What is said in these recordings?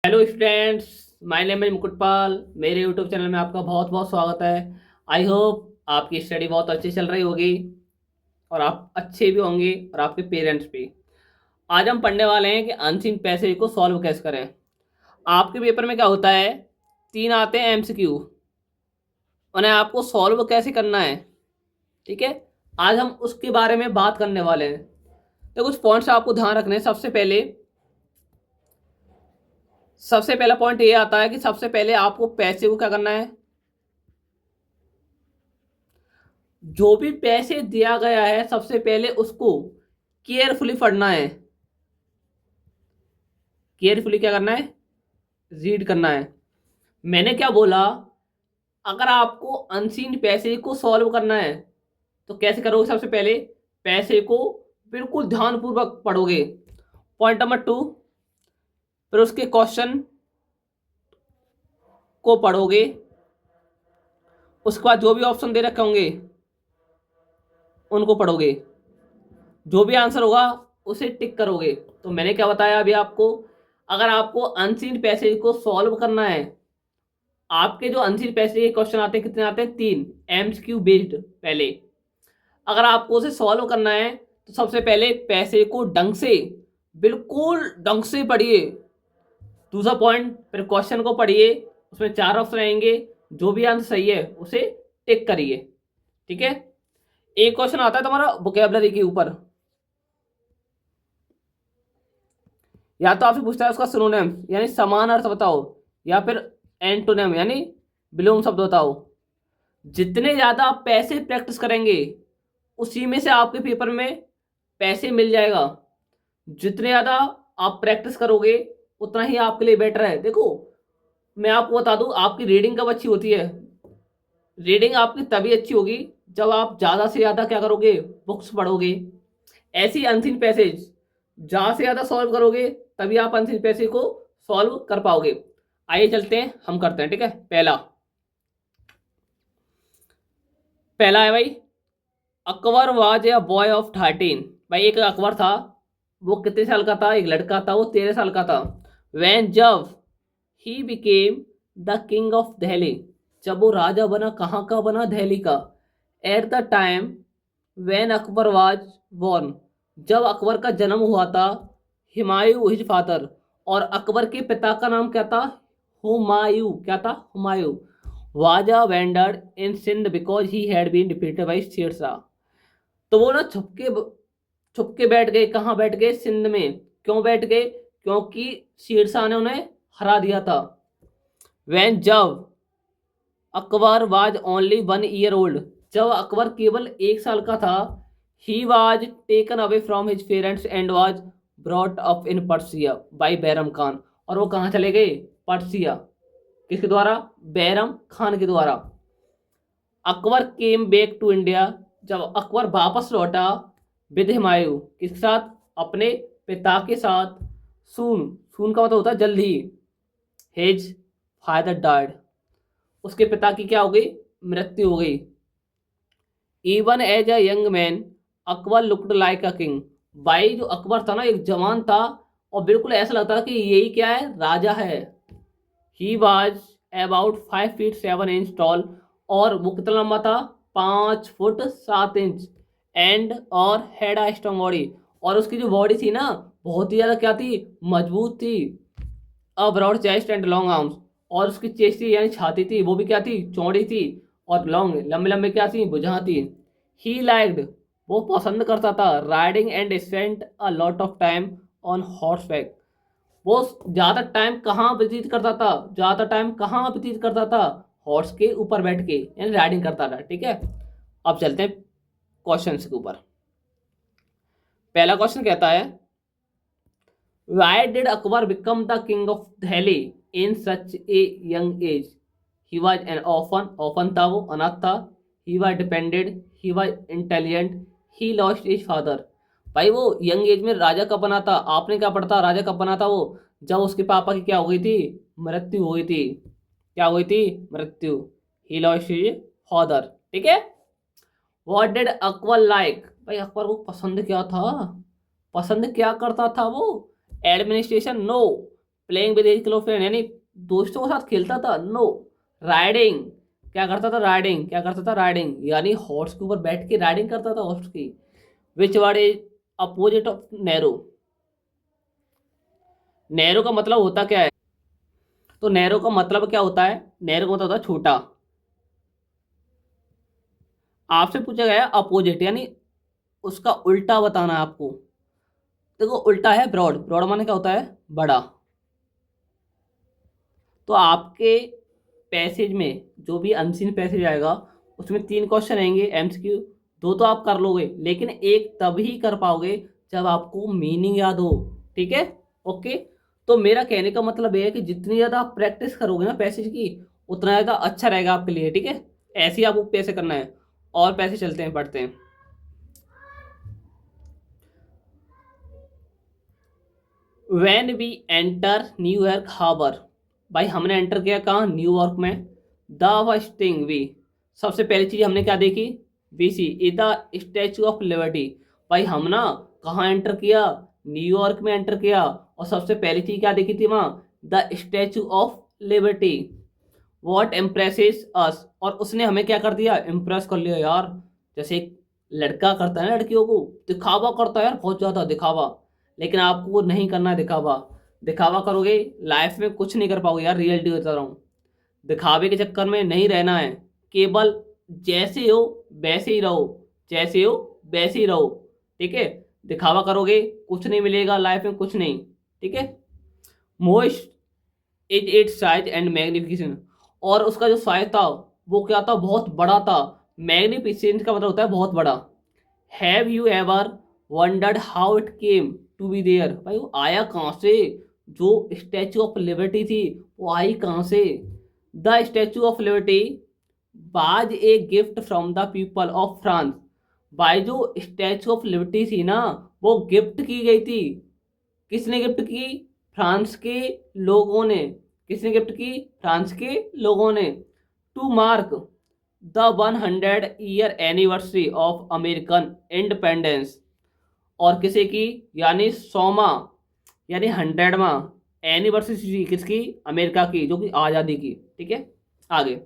Hello students, my name है मुकुटपाल। मेरे YouTube channel में आपका बहुत बहुत स्वागत है। आई होप आपकी स्टडी बहुत अच्छी चल रही होगी और आप अच्छे भी होंगे और आपके पेरेंट्स भी। आज हम पढ़ने वाले हैं कि अनसीन पैसेज को सॉल्व कैसे करें। आपके पेपर में क्या होता है, 3 आते हैं एमसीक्यू, उन्हें आपको सॉल्व कैसे करना है। ठीक है, आज हम उसके बारे में बात करने वाले हैं। तो कुछ पॉइंट्स आपको ध्यान रखने हैं। सबसे पहला पॉइंट ये आता है कि सबसे पहले आपको पैसे को क्या करना है। जो भी पैसे दिया गया है सबसे पहले उसको केयरफुली पढ़ना है। केयरफुली क्या करना है, रीड करना है। मैंने क्या बोला, अगर आपको अनसीन पैसे को सॉल्व करना है तो कैसे करोगे। सबसे पहले पैसे को बिल्कुल ध्यानपूर्वक पढ़ोगे। पॉइंट नंबर 2, फिर उसके क्वेश्चन को पढ़ोगे। उसके बाद जो भी ऑप्शन दे रखे होंगे उनको पढ़ोगे। जो भी आंसर होगा उसे टिक करोगे। तो मैंने क्या बताया अभी आपको, अगर आपको अनसीन पैसेज को सॉल्व करना है, आपके जो अनसीन पैसेज के क्वेश्चन आते हैं कितने आते हैं, 3 एमसीक्यू बेस्ड। पहले अगर आपको उसे सॉल्व करना है तो सबसे पहले पैसे को ढंग से, बिल्कुल ढंग से पढ़िए। दूसरा पॉइंट, फिर क्वेश्चन को पढ़िए। उसमें 4 ऑप्शन आएंगे, जो भी आंसर सही है उसे टिक करिए। ठीक है, एक क्वेश्चन आता है तुम्हारा वोकैबुलरी के ऊपर, या तो आपसे पूछता है उसका सिनोनिम यानी समान अर्थ बताओ, या फिर एंटोनिम यानी विलोम शब्द बताओ। जितने ज्यादा आप पैसे प्रैक्टिस करेंगे उसी में से आपके पेपर में पैसे मिल जाएगा। जितने ज्यादा आप प्रैक्टिस करोगे उतना ही आपके लिए बेटर है। देखो, मैं आपको बता दूं, आपकी रीडिंग कब अच्छी होती है। रीडिंग आपकी तभी अच्छी होगी जब आप ज्यादा से ज्यादा क्या करोगे, बुक्स पढ़ोगे। ऐसी अनसीन पैसेज ज्यादा से ज्यादा सॉल्व करोगे तभी आप अनसीन पैसेज को सॉल्व कर पाओगे। आइए चलते हैं, हम करते हैं। ठीक है, पहला पहला है भाई, Akbar was a boy of 13। भाई एक अकबर था, वो कितने साल का था, एक लड़का था, वो 13 साल का था। वैन जब he became the king of Delhi, जब वो राजा बना, कहाँ का बना, दिल्ली का। At the time when Akbar was born, जब अकबर का जन्म हुआ था। हुमायूं हिज फादर, और अकबर के पिता का नाम क्या था, हुमायूं। क्या था, Humayun. Was a wandered in Sindh because he had been defeated by Sher Shah. तो वो ना छुपके बैठ गए। कहाँ बैठ गए, सिंध में। क्यों बैठ गए, क्योंकि शेर शाह ने उन्हें हरा दिया था। वैन जब Akbar was only 1 year old, जब अकबर केवल 1 साल का था। He was taken away from his parents and was brought up in Persia by Bairam Khan, और वो कहाँ चले गए, पर्सिया। किसके द्वारा, बैरम खान के द्वारा। Akbar came back to India, जब अकबर वापस लौटा। विद हुमायूं, किसके साथ, अपने पिता के साथ। सून, सून का मतलब होता है जल्द ही। हिज फादर डाइड, उसके पिता की क्या हो गई, मृत्यु हो गई। Even as a young man Akbar looked like a king. भाई जो अकबर था ना, एक जवान था और बिल्कुल ऐसा लगता था कि यही क्या है, राजा है। He was about 5 feet 7 inch toll, और वो कितना लंबा था, 5 फुट 7 इंच। एंड और हैड अ स्ट्रॉन्ग बॉडी, और उसकी जो बॉडी थी ना बहुत ही ज्यादा क्या थी, मजबूत थी। A broad chest and long arms, और उसकी चेस्ट थी यानी छाती थी, वो भी क्या थी, चौड़ी थी। और लॉन्ग, लंबे लंबे क्या थी, भुजा थी। ही लाइक्ड, वो पसंद करता था, riding and spent a lot of time on horse back. वो ज्यादा टाइम कहाँ व्यतीत करता था, ज्यादा टाइम कहाँ व्यतीत करता था, हॉर्स के ऊपर बैठ के यानी राइडिंग करता था। ठीक है, अब चलते हैं क्वेश्चन के ऊपर। पहला क्वेश्चन कहता है, Why did Akbar become the king of Delhi in such a young age? He was an orphan, orphan था वो, अनाथ था। He was dependent, he was intelligent, he lost his father. भाई वो यंग एज में राजा कब बना था, आपने क्या पढ़ा था, राजा कब बना था वो, जब उसके पापा की क्या हो गई थी, मृत्यु हो गई थी। क्या हो गई थी, मृत्यु। He lost his father। ठीक है। What did Akbar like? भाई अकबर को पसंद क्या था, पसंद क्या करता था वो, administration no, playing with his close friend यानी दोस्तों के साथ खेलता था, नो। राइडिंग, क्या करता था, राइडिंग, क्या करता था, राइडिंग यानी हॉर्स के ऊपर बैठ के राइडिंग करता था हॉर्स की। Which word is opposite of narrow. Narrow का मतलब होता क्या है, तो नैरो का मतलब क्या होता है, नैरो का मतलब होता है छोटा। आपसे पूछा गया है अपोजिट यानी उसका उल्टा बताना है आपको। देखो उल्टा है ब्रॉड, ब्रॉड माने क्या होता है, बड़ा। तो आपके पैसेज में जो भी अनसीन पैसेज आएगा उसमें 3 क्वेश्चन रहेंगे एमसीक्यू। 2 तो आप कर लोगे, लेकिन एक तभी कर पाओगे जब आपको मीनिंग याद हो। ठीक है, ओके। तो मेरा कहने का मतलब ये है कि जितनी ज़्यादा आप प्रैक्टिस करोगे ना पैसेज की, उतना ज़्यादा अच्छा रहेगा आपके लिए। ठीक है, ऐसे ही आपको पैसे करना है। और पैसे चलते हैं, पढ़ते हैं। When we enter New York harbour, भाई हमने एंटर किया कहाँ, न्यूयॉर्क में। द फर्स्ट थिंग वी, सबसे पहली चीज हमने क्या देखी, we see is the statue of liberty. भाई हम ना कहाँ एंटर किया, न्यूयॉर्क में एंटर किया, और सबसे पहली चीज क्या देखी थी वहाँ, the statue of Liberty. What impresses us, और उसने हमें क्या कर दिया, इम्प्रेस कर लिया यार। जैसे एक लड़का करता है ना लड़कियों को, दिखावा करता है यार, बहुत ज्यादा दिखावा। लेकिन आपको वो नहीं करना है दिखावा। दिखावा करोगे लाइफ में कुछ नहीं कर पाओगे यार, रियलिटी बता रहा हूँ। दिखावे के चक्कर में नहीं रहना है। केवल जैसे हो वैसे ही रहो, जैसे हो वैसे ही रहो। ठीक है, दिखावा करोगे कुछ नहीं मिलेगा लाइफ में, कुछ नहीं। ठीक है। Most is it size and magnification, और उसका जो साइज था वो क्या था, बहुत बड़ा था। मैग्निफिसेंट का मतलब होता है बहुत बड़ा। Have you ever wondered how it came to be there, भाई वो आया कहाँ से, जो स्टैचू ऑफ लिबर्टी थी वो आई कहाँ से। द स्टैचू ऑफ लिबर्टी बाज a gift from the people of France, भाई जो स्टैचू ऑफ लिबर्टी थी ना वो गिफ्ट की गई थी। किसने गिफ्ट की, फ्रांस के लोगों ने। किसने गिफ्ट की, फ्रांस के लोगों ने। To mark the 100 year anniversary of American independence, और किसे की, यानी 100वां यानी 100वां एनिवर्सरी किसकी, अमेरिका की, जो कि आज़ादी की। ठीक है, आगे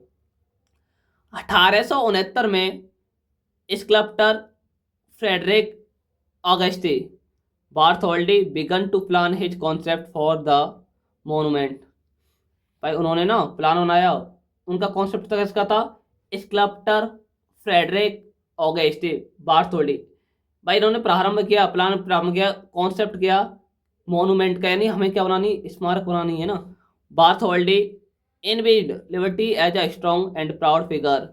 1869 में sculptor Frederic Auguste Bartholdi began to plan his concept for the monument, भाई उन्होंने ना प्लान बनाया। उनका कॉन्सेप्ट था किसका था, स्कल्प्टर फ्रेडरिक ऑगस्टे बार्थोल्डी। भाई इन्होंने प्रारंभ किया, प्लान प्रारंभ किया, कॉन्सेप्ट किया मोनूमेंट का, यानी हमें क्या बनानी, स्मारक बनानी है ना। बार्थोल्डी envisioned liberty as a strong and proud figure,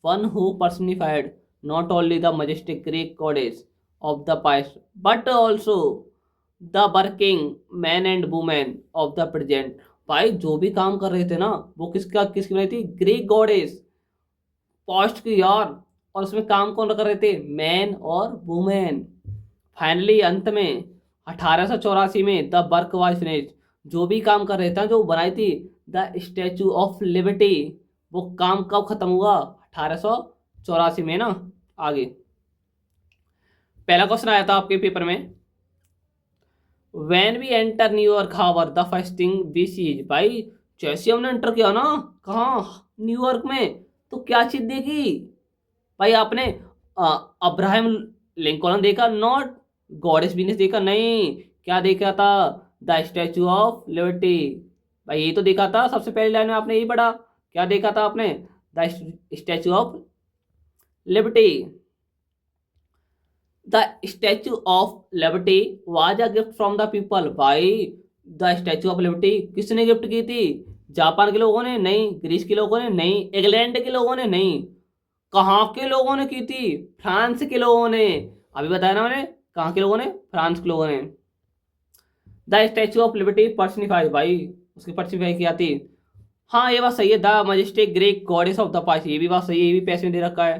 one who personified not only the majestic Greek goddess of the past, but also the working men and women of the present। भाई जो भी काम कर रहे थे ना वो किसकी बनाई थी, ग्रीक गॉडेस पास्ट की यार। और उसमें काम कौन कर रहे थे, मैन और वुमेन। फाइनली अंत में 1884 में द वर्क वाज फिनिश्ड, जो भी काम कर रहे थे जो बनाई थी द स्टैचू ऑफ लिबर्टी, वो काम कब खत्म हुआ, 1884 में ना। आगे पहला क्वेश्चन आया था आपके पेपर में, when we enter New York harbour the first thing we see is, भाई जैसे हमने एंटर किया ना कहाँ, न्यूयॉर्क में, तो क्या चीज देखी, भाई आपने अब्राहम लिंकन देखा, नॉट गॉडेस वीनस देखा, नहीं। क्या देखा था, द स्टैचू ऑफ लिबर्टी, भाई ये तो देखा था सबसे पहली लाइन में आपने यही पढ़ा। क्या देखा था आपने, the statue of liberty. The statue of liberty was a gift from the people, भाई द स्टैचू ऑफ लिबर्टी किसने गिफ्ट की थी, जापान के लोगों ने नहीं, ग्रीस के लोगों ने नहीं, इंग्लैंड के लोगों ने नहीं, कहाँ के लोगों ने की थी, फ्रांस के लोगों ने। अभी बताया ना मैंने, कहाँ के लोगों ने, फ्रांस के लोगों ने। द स्टैचू ऑफ लिबर्टी पर्सनिफाई, भाई उसकी पर्सनिफाई की थी। हाँ ये बात सही है, the majestic Greek goddess of the past, ये भी बात सही है, ये भी पैसे में दे रखा है।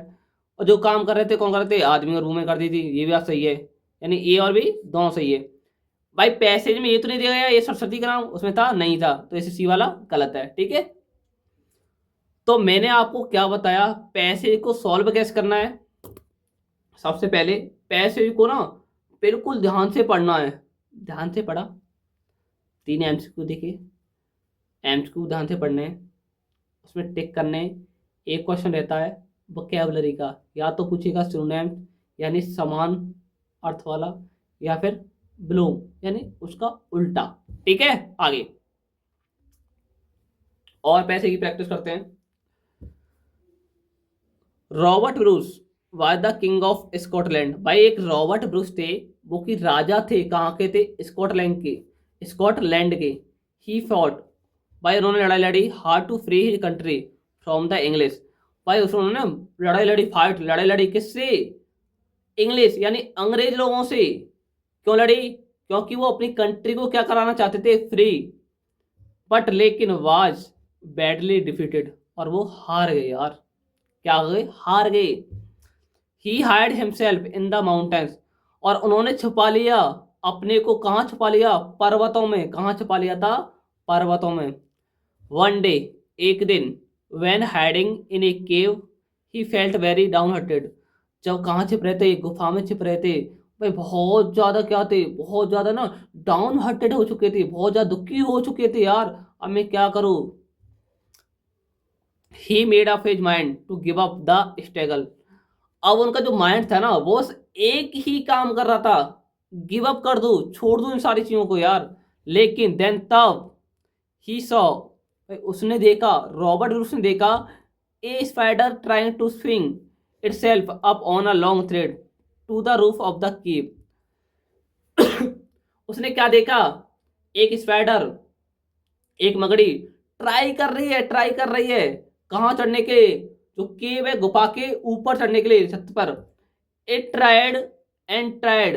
और जो काम कर रहे थे कौन कर रहे थे, आदमी और वूमेन कर दी थी, ये भी बात सही है। यानी ए और बी दोनों सही है। भाई पैसेज में ये तो नहीं दिया गया ये सरस्वती का नाम उसमें था, नहीं था, तो इसे सी वाला गलत है। ठीक है, तो मैंने आपको क्या बताया, पैसेज को सॉल्व कैसे करना है। सबसे पहले पैसेज को ना बिल्कुल ध्यान से पढ़ना है, ध्यान से पढ़ा, 3 एमसीक्यू देखे, एमसीक्यू ध्यान से पढ़ने हैं, उसमें टिक करने। एक क्वेश्चन रहता है वोकैबुलरी का, या तो पूछेगा सिनोनिम यानी समान अर्थ वाला, या फिर ब्लूम यानी उसका उल्टा। ठीक है, आगे और पैसे की प्रैक्टिस करते हैं। Robert Bruce was the king of Scotland. भाई एक रॉबर्ट ब्रूस थे, वो कि राजा थे, कहाँ के थे? स्कॉटलैंड के, स्कॉटलैंड के। ही फॉट, भाई उन्होंने लड़ाई लड़ी, hard to free his country from the English. भाई उन्होंने लड़ाई लड़ी, फाइट लड़ाई लड़ी, किससे? इंग्लिश यानी अंग्रेज लोगों से। क्यों लड़ी? क्योंकि वो अपनी कंट्री को क्या कराना चाहते थे? फ्री। बट लेकिन वाज बैडली डिफीटेड, और वो हार गए यार। क्या हो गए? हार गए। He hide himself in the mountains, और उन्होंने छुपा लिया अपने को। कहाँ छुपा लिया? पर्वतों में। कहाँ छुपा लिया था? पर्वतों में। वन डे, एक दिन, when hiding in a cave he felt very downhearted। जब कहाँ छिप रहे थे? गुफा में छिप रहे थे। भाई बहुत ज्यादा क्या थे? बहुत ज्यादा ना डाउन हार्टेड हो चुके थे, बहुत ज्यादा दुखी हो चुके थे यार। अब मैं क्या करूं? He made up his mind to give up the struggle. अब उनका जो माइंड था ना, वो बस एक ही काम कर रहा था, गिव अप कर दूं, छोड़ दूं इन सारी चीजों को यार। लेकिन देन तब ही सॉ, उसने देखा, रॉबर्ट ब्रूस ने देखा, a spider trying to swing itself up on a long thread to the roof of the cave. उसने क्या देखा? एक स्पाइडर, एक मकड़ी ट्राई कर रही है, ट्राई कर रही है कहाँ चढ़ने के? जो केव है, गुफा के ऊपर चढ़ने के लिए, छत पर। It tried and tried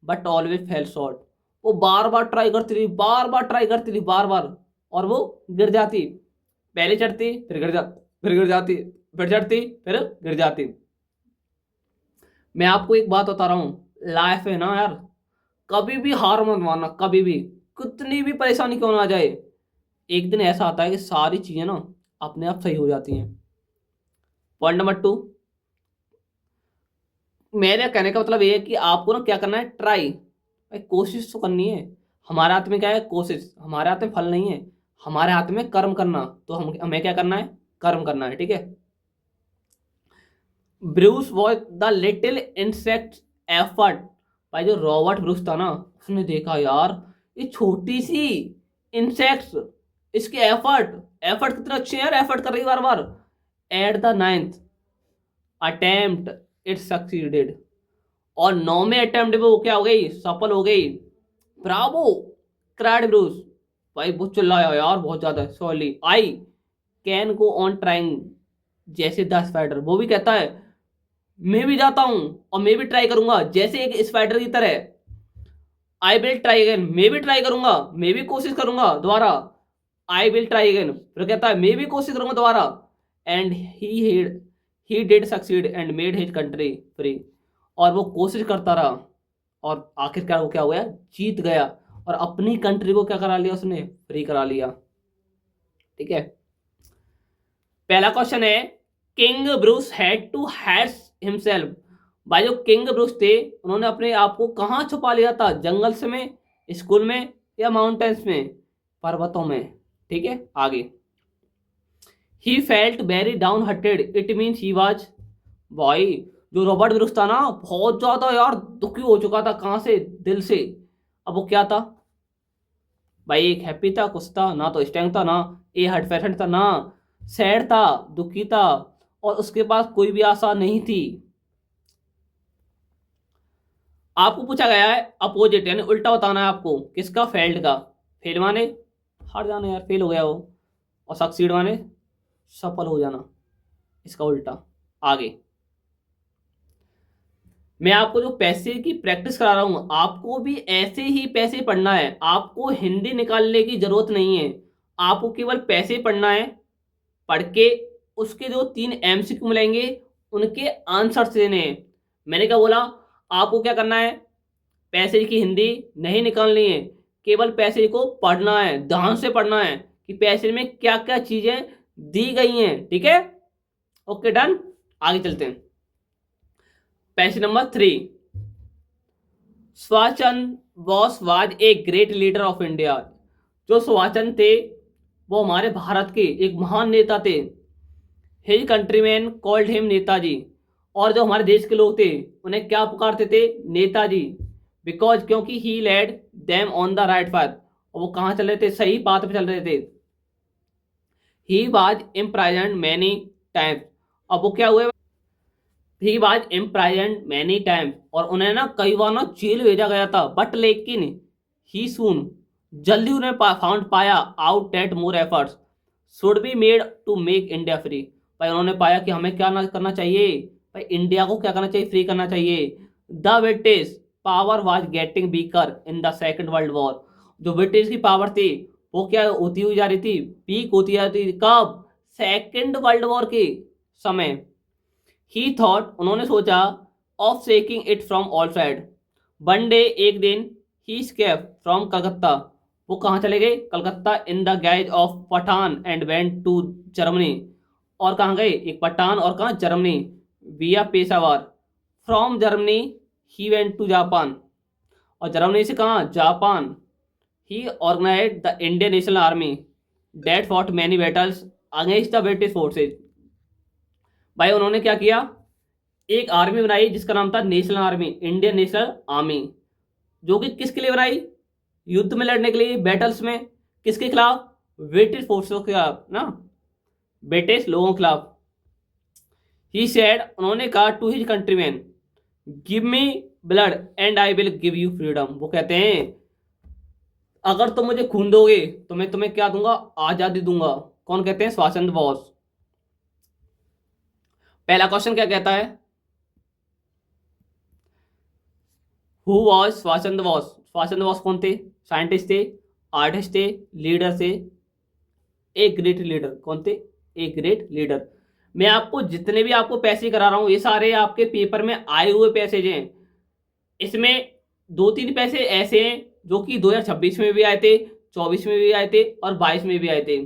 but always fail short. वो बार बार ट्राई करती रही, बार बार ट्राई करती रही, बार बार, और वो गिर जाती। पहले चढ़ती, फिर गिर जाती, फिर गिर जाती, फिर चढ़ती, फिर गिर जाती। मैं आपको एक बात बता रहा हूं, लाइफ है ना यार, कभी भी हार मत मानना, कभी भी, कितनी भी परेशानी क्यों ना आ जाए, एक दिन ऐसा आता है कि सारी चीजें ना अपने आप सही हो जाती हैं। पॉइंट नंबर 2, मेरे कहने का मतलब ये है कि आपको ना क्या करना है? ट्राई, भाई कोशिश तो करनी है। हमारे हाथ में क्या है? कोशिश। हमारे हाथ में फल नहीं है, हमारे हाथ में कर्म करना। तो हमें क्या करना है? कर्म करना है। ठीक है। Bruce was the little insect effort. भाई जो रॉबर्ट ब्रूस था ना, उसने देखा यार ये छोटी सी इंसेक्ट्स, इसके एफर्ट, एफर्ट कितने अच्छे हैं यार, एफर्ट कर रही है बार बार। At the 9th attempt it succeeded, और 9वें अटेम्प्ट में वो क्या हो गई? सफल हो गई। Bravo cried Bruce. भाई बहुत चिल्लाया यार, बहुत ज्यादा। Sorry, I can go on trying, जैसे द स्पाइडर, वो भी कहता है मैं भी जाता हूं और मैं भी ट्राई करूंगा जैसे एक स्पाइडर की तरह। आई विल ट्राई अगेन, मैं भी ट्राई करूंगा, मैं भी कोशिश करूंगा दोबारा। आई विल ट्राई अगेन, फिर कहता है मैं भी कोशिश करूंगा दोबारा। And he did succeed and made his country free, और वो कोशिश करता रहा, और आखिरकार वो क्या हुआ? जीत गया, और अपनी कंट्री को क्या करा लिया? उसने फ्री करा लिया। ठीक है। पहला क्वेश्चन है, king Bruce had to had himself. भाई जो किंग ब्रूस थे, उन्होंने अपने आप को कहाँ छुपा लिया था? जंगल से में, स्कूल में, या माउंटेन्स में? पर्वतों में। ठीक है, आगे। He felt very down hurted, it means he was, भाई जो रॉबर्ट ब्रूस था ना, बहुत ज्यादा यार दुखी हो चुका था। कहाँ से? दिल से। अब वो क्या था भाई? एक हैप्पी था, कुछ था ना, तो स्ट्रेंथ था ना, ए हर्ट पेशेंट था ना, सैड था, दुखी था, और उसके पास कोई भी आशा नहीं थी। आपको पूछा गया है अपोजिट यानी उल्टा बताना है आपको, किसका? फेल्ड का। फेल माने हार जाना यार, फेल हो गया वो, और सक्सीड माने सफल हो जाना, इसका उल्टा। आगे मैं आपको जो पैसे की प्रैक्टिस करा रहा हूं, आपको भी ऐसे ही पैसे पढ़ना है। आपको हिंदी निकालने की जरूरत नहीं है, आपको केवल पैसे पढ़ना है। पढ़ के उसके जो 3 एमसीक्यू मिलेंगे, उनके आंसर देने हैं। मैंने क्या बोला? आपको क्या करना है? पैसेज की हिंदी नहीं निकालनी है, केवल पैसेज को पढ़ना है, ध्यान से पढ़ना है कि पैसेज में क्या क्या चीजें दी गई हैं। ठीक है, ओके डन। आगे चलते हैं। Passage number 3, Subhash Chandra Bose was a great leader of India. जो सुभाष चंद्र थे वो हमारे भारत के एक महान नेता थे। His countryman called him Netaji. और जो हमारे देश के लोग थे उन्हें क्या पुकारते थे? नेताजी। बिकॉज क्योंकि he led them on the right path. और वो कहाँ चल रहे थे? सही पाथ पे चल रहे थे। He was imprisoned many times. अब वो क्या हुए? He was imprisoned many times, और उन्हें ना कई बार ना जेल भेजा गया था, बट लेकिन ही सून, जल्दी उन्हें फाउंड पाया out that more efforts should be made to make India free. भाई उन्होंने पाया कि हमें क्या ना करना चाहिए? भाई इंडिया को क्या करना चाहिए? फ्री करना चाहिए। The British power was getting weaker in the second world war. जो ब्रिटिश की पावर थी वो क्या होती हुई जा रही थी? वीक होती जा रही थी। कब? सेकेंड वर्ल्ड वॉर के समय। ही थॉट, उन्होंने सोचा, of taking it from all side. One day, एक दिन, ही स्केप फ्रॉम कलकत्ता। वो कहाँ चले गए? Calcutta. In the guise of Pathan and went to Germany. और कहाँ गए? एक पठान और कहाँ? Germany. Via Peshawar. From Germany he went to Japan. और जर्मनी से कहाँ? Japan. He organise the Indian National Army that fought many battles against the British forces. भाई उन्होंने क्या किया? एक आर्मी बनाई जिसका नाम था national army, Indian National army. जो कि किसके लिए बनाई? युद्ध में लड़ने के लिए, बैटल्स में। किसके खिलाफ? ब्रिटिश फोर्सों के खिलाफ ना, ब्रिटिश लोगों के खिलाफ। ही सेड, उन्होंने कहा, to his countrymen, give me blood and I will give you freedom. वो कहते हैं अगर तुम मुझे खून दोगे तो मैं तुम्हें क्या दूंगा? आजादी दूंगा। कौन कहते हैं? सुभाष चंद्र बोस। पहला क्वेश्चन क्या कहता है? Who was Subhash Chandra Bose? सुभाष चंद्र बोस कौन थे? साइंटिस्ट थे, आर्टिस्ट थे, लीडर थे, एक ग्रेट लीडर। कौन थे? एक ग्रेट लीडर। मैं आपको जितने भी आपको पैसे करा रहा हूं ये सारे आपके पेपर में आए हुए पैसेज हैं। इसमें दो तीन पैसे ऐसे हैं जो कि 2026 में भी आए थे, 24 में भी आए थे और 22 में भी आए थे।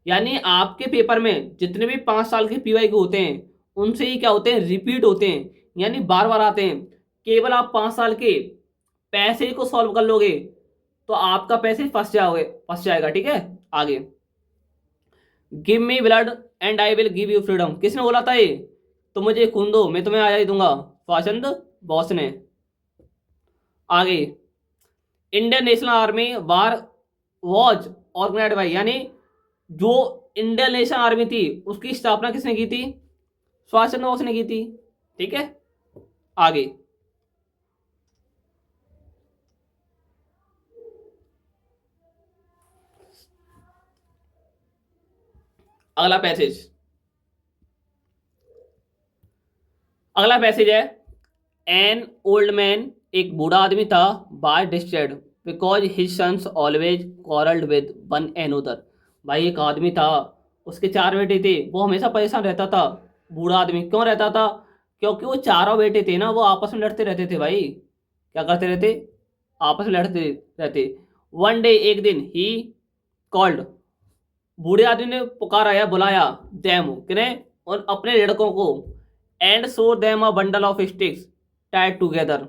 यानी आपके पेपर में जितने भी 5 साल के पीवाई के होते हैं उनसे ही क्या होते हैं? रिपीट होते हैं, यानी बार बार आते हैं। केवल आप 5 साल के पैसे को सॉल्व कर लोगे तो आपका पैसे फंस जाएगा। ठीक है, आगे। Give me blood and I will give you freedom. किसने बोला था ये? तो मुझे खून दो मैं तुम्हें आजादी दूंगा। सुभाष चंद्र बोस ने। आगे, Indian National Army war was organised by, यानी जो इंडियन नेशनल आर्मी थी उसकी स्थापना किसने की थी? सुभाष चंद्र बोस ने की थी। ठीक है, आगे। अगला पैसेज, अगला पैसेज है, एन ओल्ड मैन, एक बूढ़ा आदमी था, by distressed because his sons always quarrelled with one another. भाई एक आदमी था, उसके 4 बेटे थे, वो हमेशा परेशान रहता था। बूढ़ा आदमी क्यों रहता था? क्योंकि वो चारों बेटे थे ना, वो आपस में लड़ते रहते थे। भाई क्या करते रहते? आपस में लड़ते रहते। वन डे, एक दिन, ही कॉल्ड, बूढ़े आदमी ने पुकारा या बुलाया, देम, किन्हें? और अपने लड़कों को, and so them a bundle of sticks Tide together.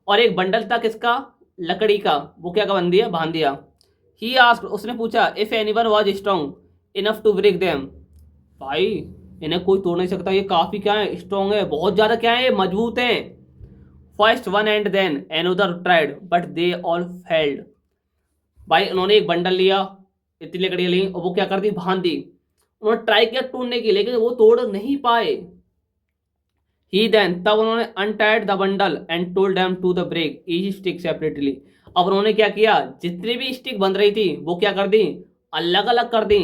और एक बंडल था किसका? लकड़ी का। वो क्या बन दिया? बांध दिया। ही आस्क्ड, उसने पूछा, if anyone was strong enough to break them. भाई इन्हें कोई तोड़ नहीं सकता, ये काफी क्या है? स्ट्रांग है, बहुत ज्यादा क्या है? ये मजबूत हैं। First one and then another tried but they all failed. भाई उन्होंने एक बंडल लिया, इतनी लकड़ियां ली और वो क्या कर दी? बांध दी। उन्होंने ट्राई किया तोड़ने की, लेकिन वो तोड़ नहीं पाए। ही देन, तब उन्होंने untied the bundle and told them to the break each stick separately. अब उन्होंने क्या किया? जितनी भी स्टिक बन रही थी वो क्या कर दी? अलग अलग कर दी।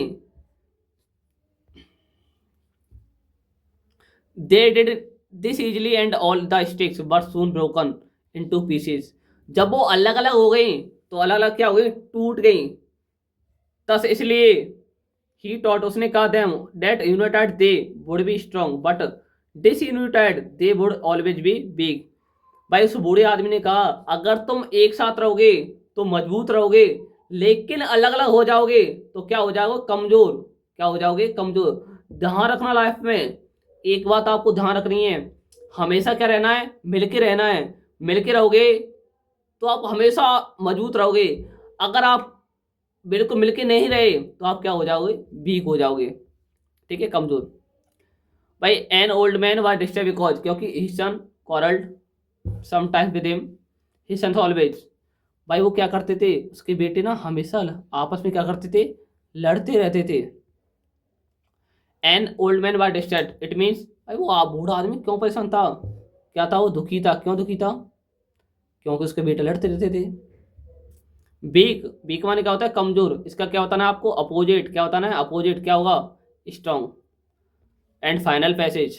They did this easily and all the sticks were soon broken into pieces. जब वो अलग अलग हो गई तो अलग अलग क्या हो गई? टूट गई। तस इसलिए ही टॉट, उसने कहा, them that united they would be strong but disunited they would always be weak. भाई उस बूढ़े आदमी ने कहा अगर तुम एक साथ रहोगे तो मजबूत रहोगे, लेकिन अलग अलग हो जाओगे तो क्या हो जाओगे? कमजोर। क्या हो जाओगे? कमजोर। ध्यान रखना लाइफ में, एक बात आपको ध्यान रखनी है, हमेशा क्या रहना है? मिलके रहना है। मिलके रहोगे तो आप हमेशा मजबूत रहोगे। अगर आप बिल्कुल मिलके नहीं रहे तो आप क्या हो जाओगे, वीक हो जाओगे, ठीक है, कमजोर। भाई an old man was disturb because, क्योंकि his son quarreled sometimes with him, his son always. भाई वो क्या करते थे, उसके बेटे ना हमेशा आपस में क्या करते थे, लड़ते रहते थे। N old man was disturb, it means भाई वो बूढ़ा आदमी क्यों परेशान था, क्या था वो दुखी था, क्यों दुखी था, क्योंकि उसके बेटे लड़ते रहते थे। वीक, वीक माने क्या होता है, कमजोर। इसका क्या होता है ना आपको, अपोजिट क्या होता है ना, अपोजिट क्या होगा, strong. And final passage,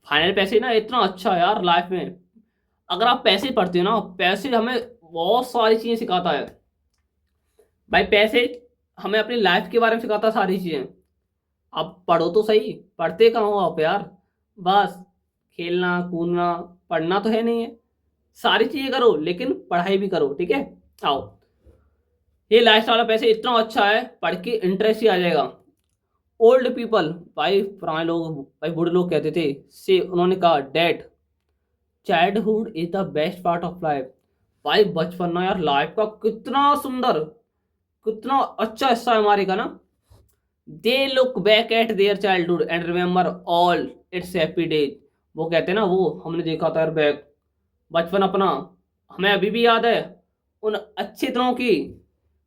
final passage ना इतना अच्छा है यार लाइफ में। अगर आप पैसे पढ़ते हो ना, पैसे हमें बहुत सारी चीजें सिखाता है। भाई पैसे हमें अपनी लाइफ के बारे में सिखाता है सारी चीजें। आप पढ़ो तो सही, पढ़ते कहाँ हो आप यार, बस खेलना कूदना, पढ़ना तो है नहीं है। सारी चीजें करो लेकिन पढ़ाई भी करो, ठीक है। आओ, ये लाइफ वाला पैसे इतना अच्छा है, पढ़ के इंटरेस्ट ही आ जाएगा। ओल्ड पीपल, भाई पुराने लोग, भाई बूढ़े लोग कहते थे, से उन्होंने कहा dad childhood is the best part of life. भाई बचपन ना यार लाइफ का कितना सुंदर, कितना अच्छा हिस्सा है हमारे का ना। They look back at their childhood and remember all it's happy days. वो कहते हैं ना, वो हमने देखा था यार बैक, बचपन अपना हमें अभी भी याद है, उन अच्छे दिनों की।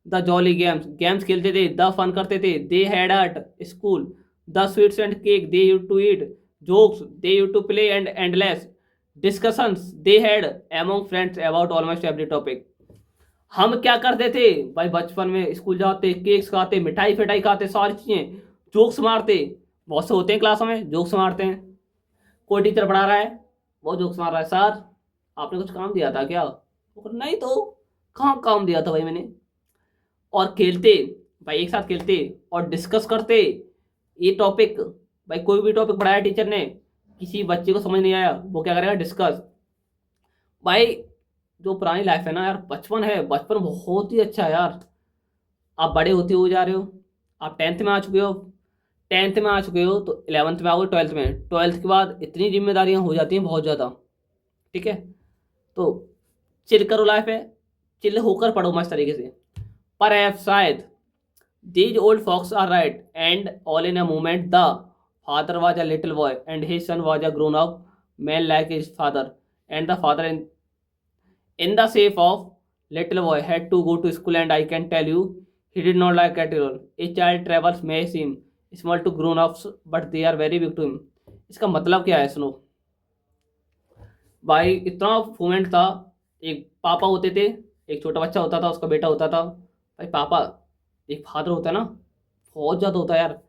द जॉली गेम्स, गेम्स खेलते थे, द फन करते थे, they had at school, the sweets and cake they used to eat, jokes they used to play and endless discussions they had among friends about almost every topic. हम क्या करते थे भाई बचपन में, स्कूल जाते, केक्स खाते, मिठाई फिठाई खाते, सारी चीजें, जोक्स मारते। बहुत से होते हैं क्लास में जोक्स मारते हैं, कोई टीचर पढ़ा रहा है, वो जोक्स मार रहा है, सर आपने कुछ काम दिया था क्या, वो कहा, नहीं तो कहाँ काम दिया था भाई मैंने। और खेलते, भाई एक साथ खेलते और डिस्कस करते ये टॉपिक। भाई कोई भी टॉपिक पढ़ाया टीचर ने, किसी बच्चे को समझ नहीं आया, वो क्या करेगा, डिस्कस। भाई जो पुरानी लाइफ है ना यार, बचपन है, बचपन बहुत ही अच्छा है यार। आप बड़े होते हो जा रहे हो, आप टेंथ में आ चुके हो, टेंथ में आ चुके हो तो इलेवंथ में आओगे, ट्वेल्थ में, ट्वेल्थ के बाद इतनी जिम्मेदारियां हो जाती हैं बहुत ज़्यादा, ठीक है। तो चिल करो, लाइफ है, चिल होकर पढ़ो मस्त तरीके से। पर शायद these old folks are right and all in a moment the father was a little boy and his son was a grown up man like his father and the father in the shape of little boy had to go to school, and I can tell you he did not like it at all. A child travels may seem small to grown ups but they are very big to him. इसका मतलब क्या है सुनो। भाई इतना moment था, एक पापा होते थे, एक छोटा बच्चा होता था, उसका बेटा होता था। भाई पापा, एक फादर होता है ना, बहुत ज़्यादा होता है यार।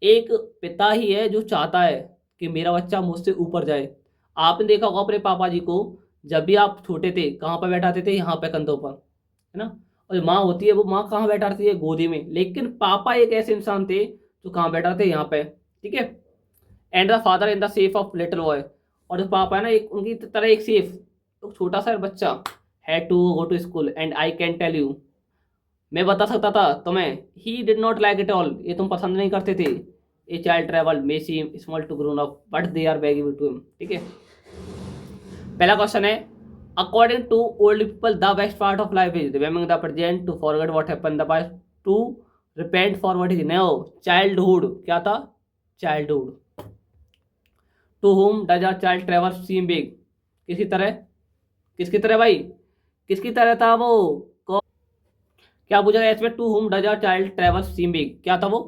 एक पिता ही है जो चाहता है कि मेरा बच्चा मुझसे ऊपर जाए। आपने देखा होगा अपने पापा जी को, जब भी आप छोटे थे कहाँ पर बैठाते थे, यहाँ पे कंधों पर, है ना। और जो माँ होती है वो माँ कहाँ बैठाती है, गोदी में। लेकिन पापा एक ऐसे इंसान थे जो कहाँ बैठाते, यहाँ पे, ठीक है। And the father in the safe of little boy, और जो पापा है ना, एक उनकी तरह एक सेफ, तो छोटा सा बच्चा had to go to school and I can tell you, मैं बता सकता था तुम्हें, he did not like it all, ये तुम पसंद नहीं करते थे। A child travel may seem small to grown up but they are very big to him, ठीक है। पहला क्वेश्चन है, according to old people the best part of life is remembering the present to forget what happened the past to repent for what is now. Childhood क्या था, childhood. To whom does our child travel seem big, किसकी तरह, किसकी तरह भाई, किसकी तरह था वो। क्या पूछा गया इसमें, to whom does our child travel seem big, क्या था वो,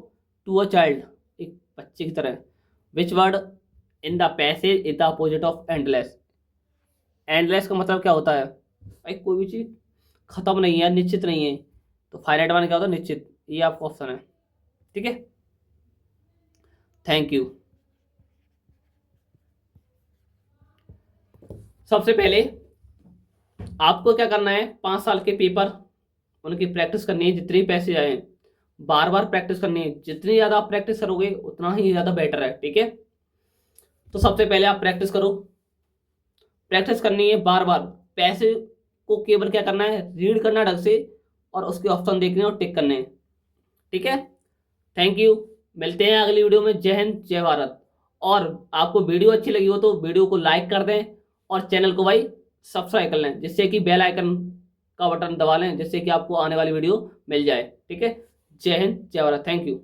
टू अ चाइल्ड, एक बच्चे की तरह। Which word in the passage is the opposite of endless. Endless का मतलब क्या होता है भाई, कोई भी चीज खत्म नहीं है, निश्चित नहीं है। तो फाइनाइट माने क्या होता है, निश्चित। ये आपका ऑप्शन है, ठीक है। Thank you. सबसे पहले आपको क्या करना है, 5 साल के पेपर उनकी प्रैक्टिस करनी है, जितनी पैसे आए बार बार प्रैक्टिस करनी है। जितनी ज़्यादा आप प्रैक्टिस करोगे उतना ही ज़्यादा बेटर है, ठीक है। तो सबसे पहले आप प्रैक्टिस करो, प्रैक्टिस करनी है बार बार। पैसे को केवल क्या करना है, रीड करना ढंग से, और उसके ऑप्शन देखने और टिक करने हैं, ठीक है। थैंक यू, मिलते हैं अगली वीडियो में। जय हिंद, जय भारत। और आपको वीडियो अच्छी लगी हो तो वीडियो को लाइक कर दें और चैनल को भाई सब्सक्राइब कर लें, जिससे कि बेल आइकन का बटन दबा लें जिससे कि आपको आने वाली वीडियो मिल जाए। ठीक है, जय हिंद, जय भारत, थैंक यू।